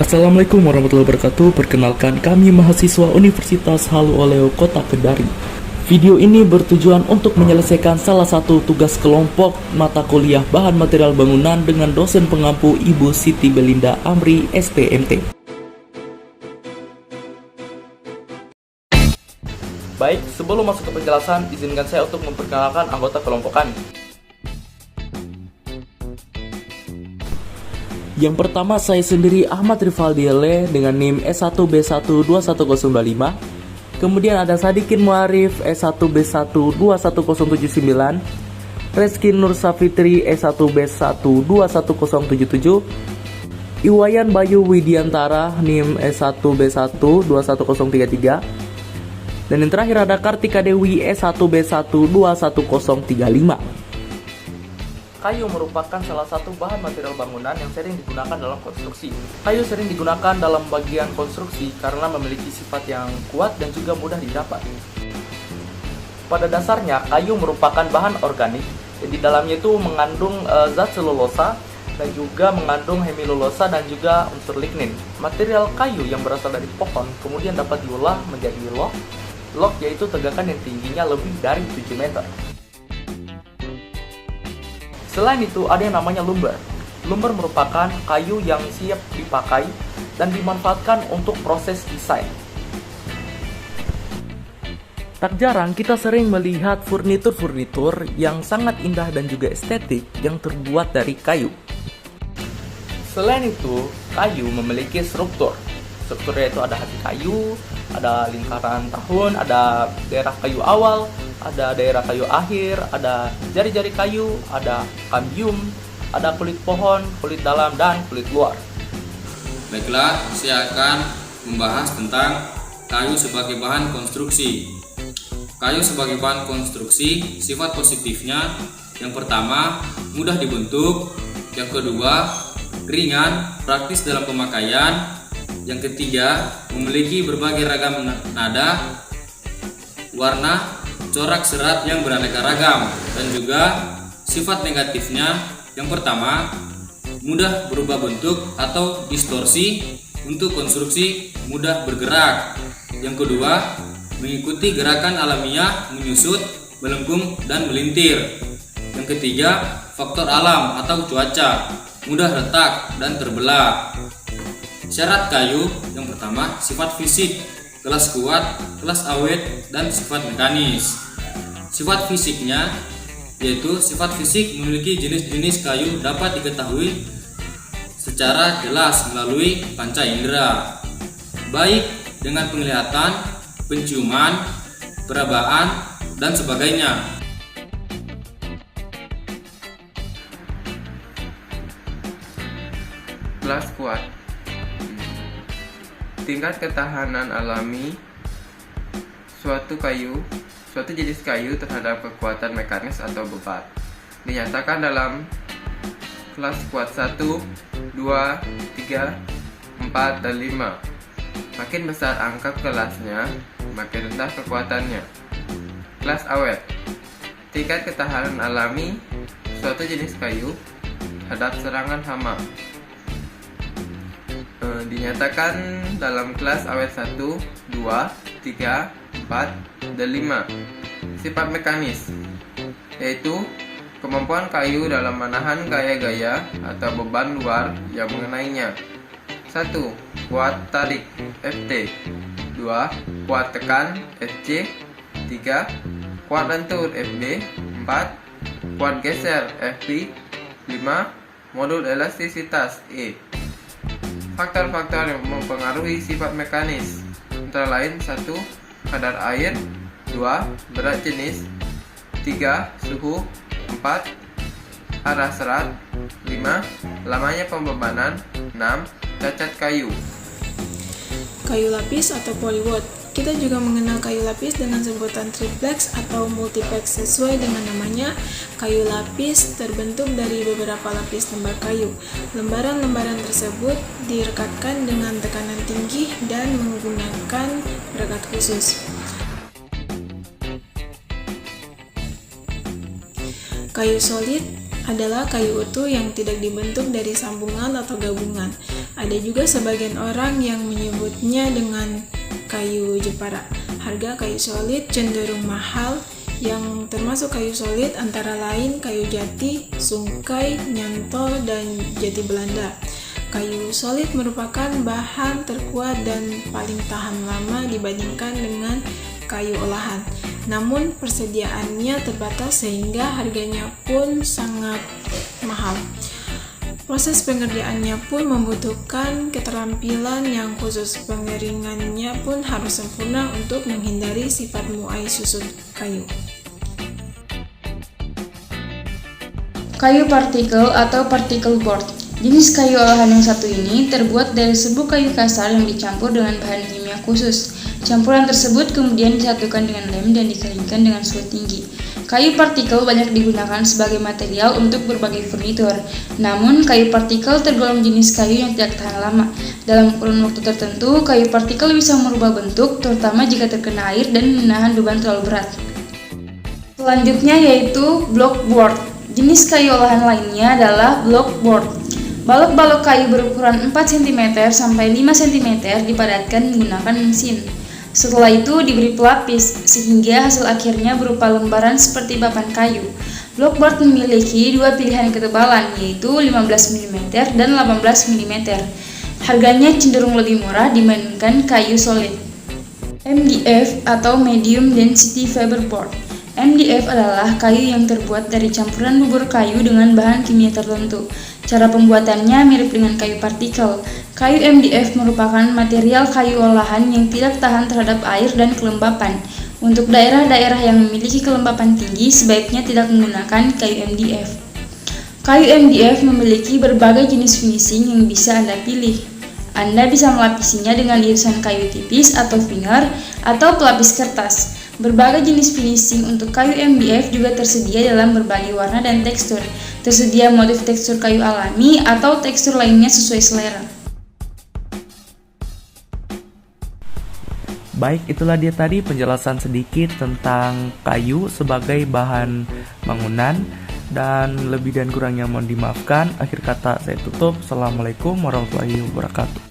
Assalamualaikum warahmatullahi wabarakatuh. Perkenalkan, kami mahasiswa Universitas Halu Oleo Kota Kendari. Video ini bertujuan untuk menyelesaikan salah satu tugas kelompok mata kuliah bahan material bangunan dengan dosen pengampu Ibu Siti Belinda Amri, STMT. Baik, sebelum masuk ke penjelasan, izinkan saya untuk memperkenalkan anggota kelompok kami. Yang pertama, saya sendiri Ahmad Rifaldiele dengan NIM S1B1211025. Kemudian ada Sadikin Muarif S1B1211079, Reskin Nur Safitri S1B1211077, Iwayan Bayu Widiantara NIM S1B1211033, dan yang terakhir ada Kartika Dewi S1B1211035. Kayu merupakan salah satu bahan material bangunan yang sering digunakan dalam konstruksi. Kayu sering digunakan dalam bagian konstruksi karena memiliki sifat yang kuat dan juga mudah didapat. Pada dasarnya, kayu merupakan bahan organik yang di dalamnya itu mengandung zat selulosa dan juga mengandung hemilulosa dan juga unsur lignin. Material kayu yang berasal dari pohon kemudian dapat diolah menjadi log. Log yaitu tegakan yang tingginya lebih dari 7 meter. Selain itu, ada yang namanya lumber. Lumber merupakan kayu yang siap dipakai dan dimanfaatkan untuk proses desain. Tak jarang kita sering melihat furnitur-furnitur yang sangat indah dan juga estetik yang terbuat dari kayu. Selain itu, kayu memiliki struktur. Strukturnya itu ada hati kayu, ada lingkaran tahun, ada daerah kayu awal, ada daerah kayu akhir, ada jari-jari kayu, ada kambium, ada kulit pohon, kulit dalam, dan kulit luar. Baiklah, saya akan membahas tentang kayu sebagai bahan konstruksi. Kayu sebagai bahan konstruksi, sifat positifnya yang pertama, mudah dibentuk. Yang kedua, ringan, praktis dalam pemakaian. Yang ketiga, memiliki berbagai ragam nada, warna, corak serat yang beraneka ragam. Dan juga sifat negatifnya yang pertama, mudah berubah bentuk atau distorsi untuk konstruksi, mudah bergerak. Yang kedua, mengikuti gerakan alamiah, menyusut, melengkung, dan melintir. Yang ketiga, faktor alam atau cuaca, mudah retak dan terbelah. Syarat kayu yang pertama, sifat fisik, kelas kuat, kelas awet, dan sifat mekanis. Sifat fisiknya yaitu sifat fisik memiliki jenis-jenis kayu dapat diketahui secara jelas melalui panca indera, baik dengan penglihatan, penciuman, perabaan, dan sebagainya. Kelas kuat, tingkat ketahanan alami suatu jenis kayu terhadap kekuatan mekanis atau beban dinyatakan dalam kelas kuat 1, 2, 3, 4, dan 5. Makin besar angka kelasnya, makin rendah kekuatannya. Kelas awet, tingkat ketahanan alami suatu jenis kayu terhadap serangan hama dinyatakan dalam kelas awet 1, 2, 3, 4, dan 5. Sifat mekanis yaitu kemampuan kayu dalam menahan gaya-gaya atau beban luar yang mengenainya. 1. Kuat tarik Ft. 2. Kuat tekan Fc. 3. Kuat lentur Fb. 4. Kuat geser Fp. 5. Modul elastisitas E. Faktor-faktor yang mempengaruhi sifat mekanis antara lain 1. Kadar air. 2. Berat jenis. 3. Suhu. 4. Arah serat. 5. Lamanya pembebanan. 6. Cacat kayu. Kayu lapis atau polywood. Kita juga mengenal kayu lapis dengan sebutan triplex atau multiplex. Sesuai dengan namanya, kayu lapis terbentuk dari beberapa lapis lembar kayu. Lembaran-lembaran tersebut direkatkan dengan tekanan tinggi dan menggunakan perekat khusus. Kayu solid adalah kayu utuh yang tidak dibentuk dari sambungan atau gabungan. Ada juga sebagian orang yang menyebutnya dengan kayu jepara. Harga kayu solid cenderung mahal, yang termasuk kayu solid antara lain kayu jati, sungkai, nyantol, dan jati Belanda. Kayu solid merupakan bahan terkuat dan paling tahan lama dibandingkan dengan kayu olahan. Namun persediaannya terbatas sehingga harganya pun sangat mahal. Proses pengerjaannya pun membutuhkan keterampilan yang khusus. Pengeringannya pun harus sempurna untuk menghindari sifat muai susut kayu. Kayu partikel atau particle board. Jenis kayu olahan yang satu ini terbuat dari serbuk kayu kasar yang dicampur dengan bahan kimia khusus. Campuran tersebut kemudian disatukan dengan lem dan dikeringkan dengan suhu tinggi. Kayu partikel banyak digunakan sebagai material untuk berbagai furnitur. Namun, kayu partikel tergolong jenis kayu yang tidak tahan lama. Dalam kurun waktu tertentu, kayu partikel bisa merubah bentuk, terutama jika terkena air dan menahan beban terlalu berat. Selanjutnya yaitu blockboard. Jenis kayu olahan lainnya adalah blockboard. Balok-balok kayu berukuran 4 cm sampai 5 cm dipadatkan menggunakan mesin. Setelah itu diberi pelapis, sehingga hasil akhirnya berupa lembaran seperti papan kayu. Blockboard memiliki dua pilihan ketebalan, yaitu 15 mm dan 18 mm. Harganya cenderung lebih murah dibandingkan kayu solid. MDF atau Medium Density Fiberboard. MDF adalah kayu yang terbuat dari campuran bubur kayu dengan bahan kimia tertentu. Cara pembuatannya mirip dengan kayu partikel. Kayu MDF merupakan material kayu olahan yang tidak tahan terhadap air dan kelembapan. Untuk daerah-daerah yang memiliki kelembapan tinggi, sebaiknya tidak menggunakan kayu MDF. Kayu MDF memiliki berbagai jenis finishing yang bisa Anda pilih. Anda bisa melapisinya dengan irisan kayu tipis atau veneer atau pelapis kertas. Berbagai jenis finishing untuk kayu MDF juga tersedia dalam berbagai warna dan tekstur. Tersedia motif tekstur kayu alami atau tekstur lainnya sesuai selera. Baik, itulah dia tadi penjelasan sedikit tentang kayu sebagai bahan bangunan. Dan lebih dan kurangnya mohon dimaafkan. Akhir kata saya tutup. Assalamualaikum warahmatullahi wabarakatuh.